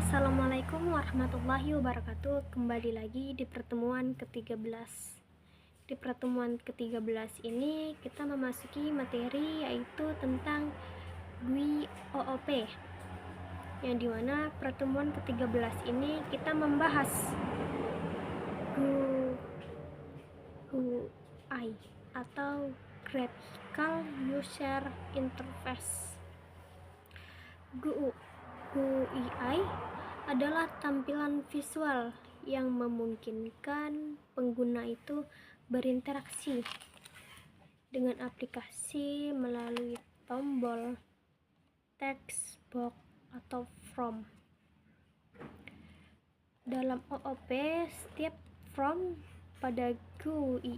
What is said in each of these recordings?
Assalamualaikum warahmatullahi wabarakatuh. Kembali lagi di pertemuan ke-13. Di pertemuan ke-13 ini kita memasuki materi yaitu tentang GUI OOP, yang dimana pertemuan ke-13 ini kita membahas GUI atau Graphical User Interface. GUI adalah tampilan visual yang memungkinkan pengguna itu berinteraksi dengan aplikasi melalui tombol, text box, atau from. Dalam OOP, setiap from pada GUI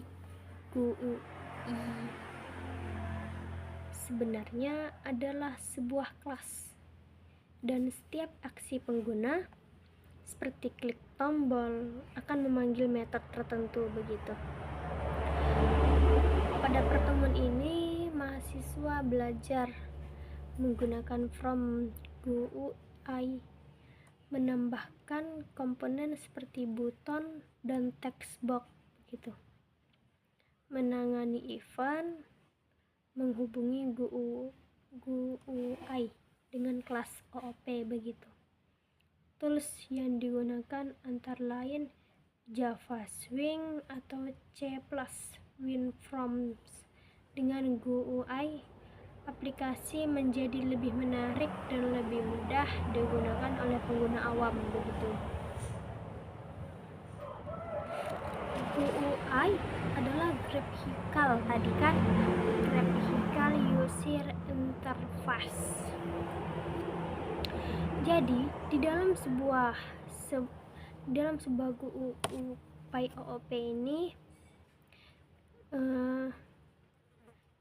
sebenarnya adalah sebuah kelas, dan setiap aksi pengguna seperti klik tombol akan memanggil metode tertentu begitu. Pada pertemuan ini mahasiswa belajar menggunakan from GUI, menambahkan komponen seperti button dan text box begitu, menangani event, menghubungi GUI dengan kelas OOP begitu. Tools yang digunakan antara lain Java Swing atau C+ WinForms. Dengan GUI, aplikasi menjadi lebih menarik dan lebih mudah digunakan oleh pengguna awam begitu. GUI adalah graphical tadi kan, Graphical User Interface. Jadi di dalam sebuah GUI OOP ini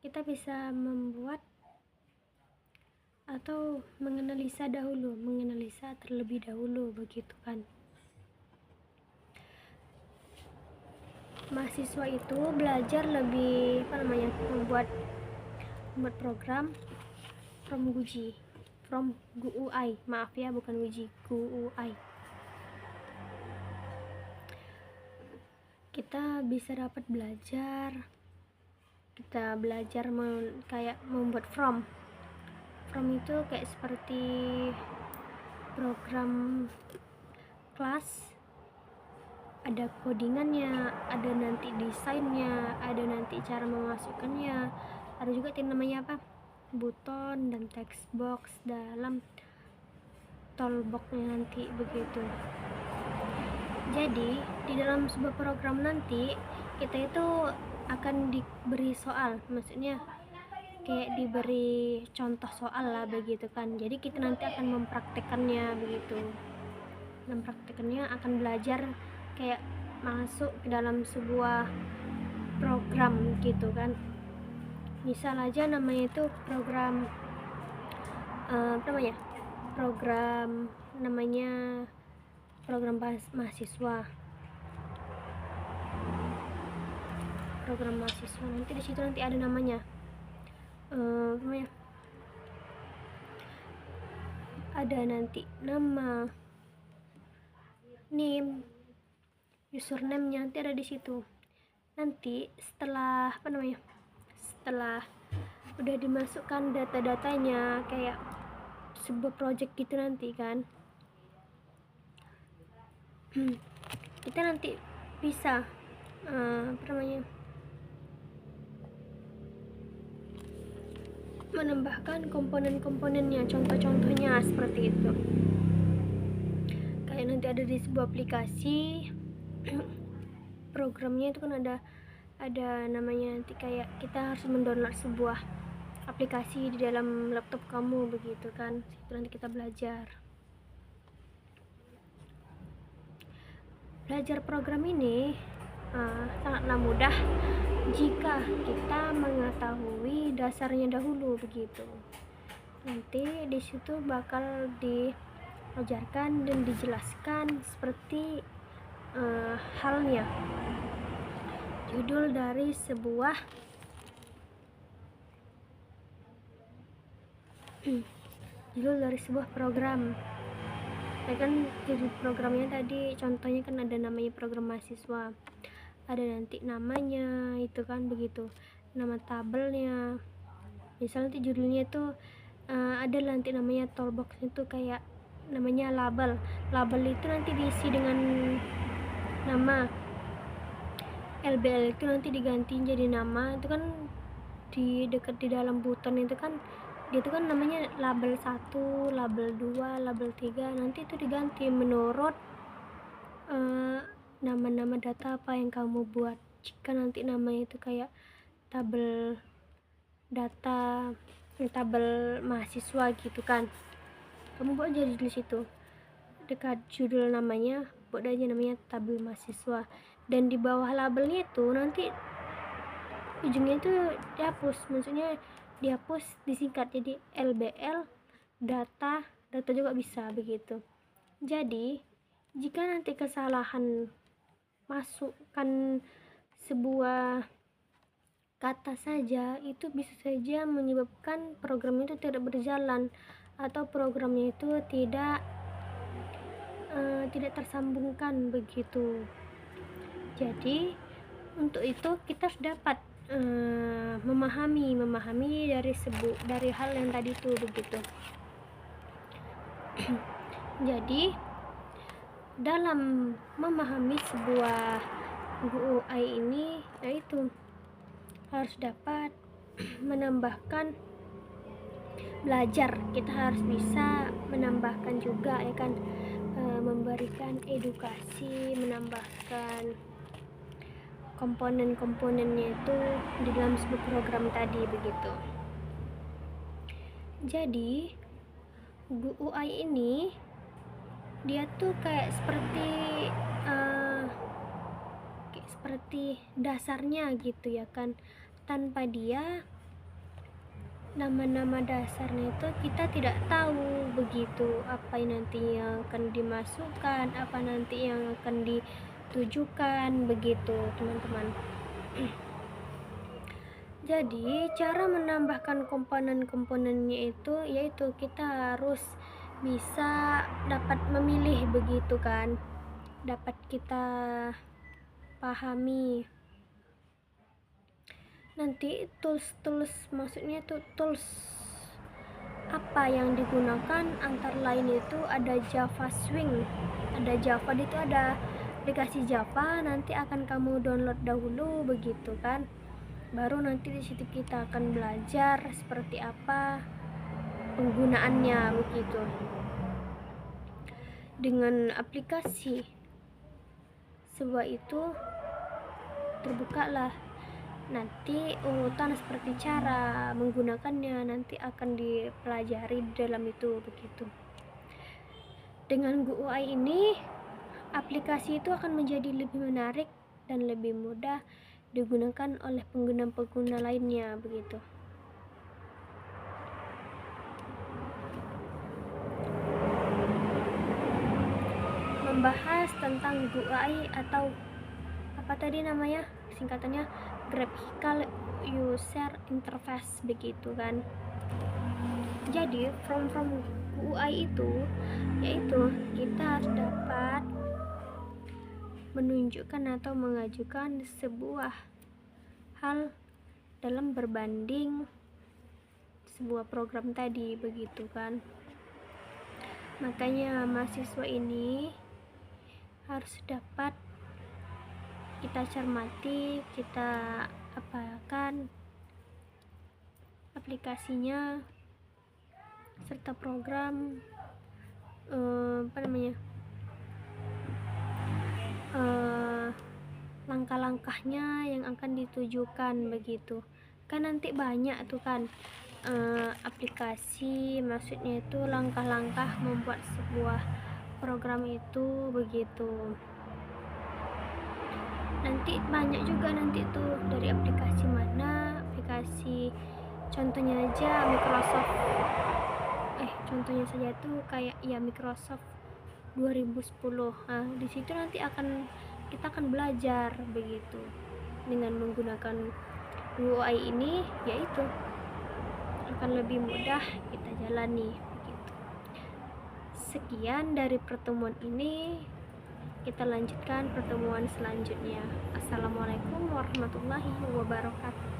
kita bisa membuat atau menganalisa terlebih dahulu begitu kan. Mahasiswa itu belajar lebih membuat program from GUI, maaf ya, bukan GUI. Kita bisa dapat belajar kayak membuat from itu kayak seperti program kelas, ada codingannya, ada nanti desainnya, ada nanti cara memasukkannya, ada juga namanya button dan text box dalam toolbox-nya nanti begitu. Jadi di dalam sebuah program nanti kita itu akan diberi soal, maksudnya kayak diberi contoh soal lah begitu kan. Jadi kita nanti akan mempraktekannya begitu. Mempraktekannya akan belajar kayak masuk ke dalam sebuah program gitu kan. Misal aja namanya itu program mahasiswa. Program mahasiswa nanti di situ nanti ada namanya ada nanti nama, name, username-nya nanti ada di situ. Nanti setelah setelah udah dimasukkan data-datanya kayak sebuah project gitu nanti kan, kita nanti bisa menambahkan komponen-komponennya, contoh-contohnya seperti itu. Kayak nanti ada di sebuah aplikasi programnya itu kan ada namanya, nanti kayak kita harus mendownload sebuah aplikasi di dalam laptop kamu begitu kan. Itu nanti kita belajar program ini sangatlah mudah jika kita mengetahui dasarnya dahulu begitu. Nanti di situ bakal diajarkan dan dijelaskan seperti halnya judul dari sebuah program. Nah kan judul programnya tadi contohnya kan ada namanya program mahasiswa, ada nanti namanya itu kan begitu, nama tabelnya. Misalnya nanti judulnya itu ada nanti namanya toolbox itu kayak namanya label. Label itu nanti diisi dengan nama. LBL itu nanti diganti jadi nama, itu kan di dekat di dalam button itu kan dia itu kan namanya label 1, label 2, label 3, nanti itu diganti menurut nama-nama data apa yang kamu buat. Jika nanti namanya itu kayak tabel data, tabel mahasiswa gitu kan, kamu buat jadi di situ dekat judul namanya, buat aja namanya tabel mahasiswa, dan di bawah labelnya itu nanti ujungnya itu dihapus, maksudnya dihapus disingkat jadi LBL data juga bisa begitu. Jadi jika nanti kesalahan masukkan sebuah kata saja, itu bisa saja menyebabkan program itu tidak berjalan atau programnya itu tidak tersambungkan begitu. Jadi untuk itu kita harus dapat memahami dari hal yang tadi itu begitu. Jadi dalam memahami sebuah GUI ini, yaitu harus dapat menambahkan belajar, kita harus bisa menambahkan juga ya kan, memberikan edukasi, menambahkan komponen-komponennya itu di dalam sebuah program tadi begitu. Jadi GUI ini dia tuh kayak seperti dasarnya gitu ya kan. Tanpa dia, nama-nama dasarnya itu kita tidak tahu begitu apa yang nantinya akan dimasukkan, apa nanti yang akan ditujukan begitu teman-teman. Jadi cara menambahkan komponen-komponennya itu yaitu kita harus bisa dapat memilih begitu kan, dapat kita pahami. Nanti tools maksudnya itu tools apa yang digunakan, antara lain itu ada Java Swing, ada Java, itu ada aplikasi Java, nanti akan kamu download dahulu begitu kan, baru nanti di situ kita akan belajar seperti apa penggunaannya begitu. Dengan aplikasi sebuah itu terbukalah nanti urutan seperti cara menggunakannya nanti akan dipelajari di dalam itu begitu. Dengan GUI ini aplikasi itu akan menjadi lebih menarik dan lebih mudah digunakan oleh pengguna-pengguna lainnya begitu. Membahas tentang GUI atau apa tadi namanya singkatannya, Graphical User Interface begitu kan. Jadi from GUI itu yaitu kita harus dapat menunjukkan atau mengajukan sebuah hal dalam berbanding sebuah program tadi begitu kan. Makanya mahasiswa ini harus dapat kita cermati, kita apakan aplikasinya serta program langkah-langkahnya yang akan ditujukan begitu kan. Nanti banyak tuh kan aplikasi, maksudnya itu langkah-langkah membuat sebuah program itu begitu. Nanti banyak juga nanti tuh dari aplikasi mana, aplikasi contohnya aja Microsoft, contohnya saja tuh kayak ya Microsoft 2010. Nah, di situ nanti kita akan belajar begitu dengan menggunakan GUI ini, yaitu akan lebih mudah kita jalani begitu. Sekian dari pertemuan ini, kita lanjutkan pertemuan selanjutnya. Assalamualaikum warahmatullahi wabarakatuh.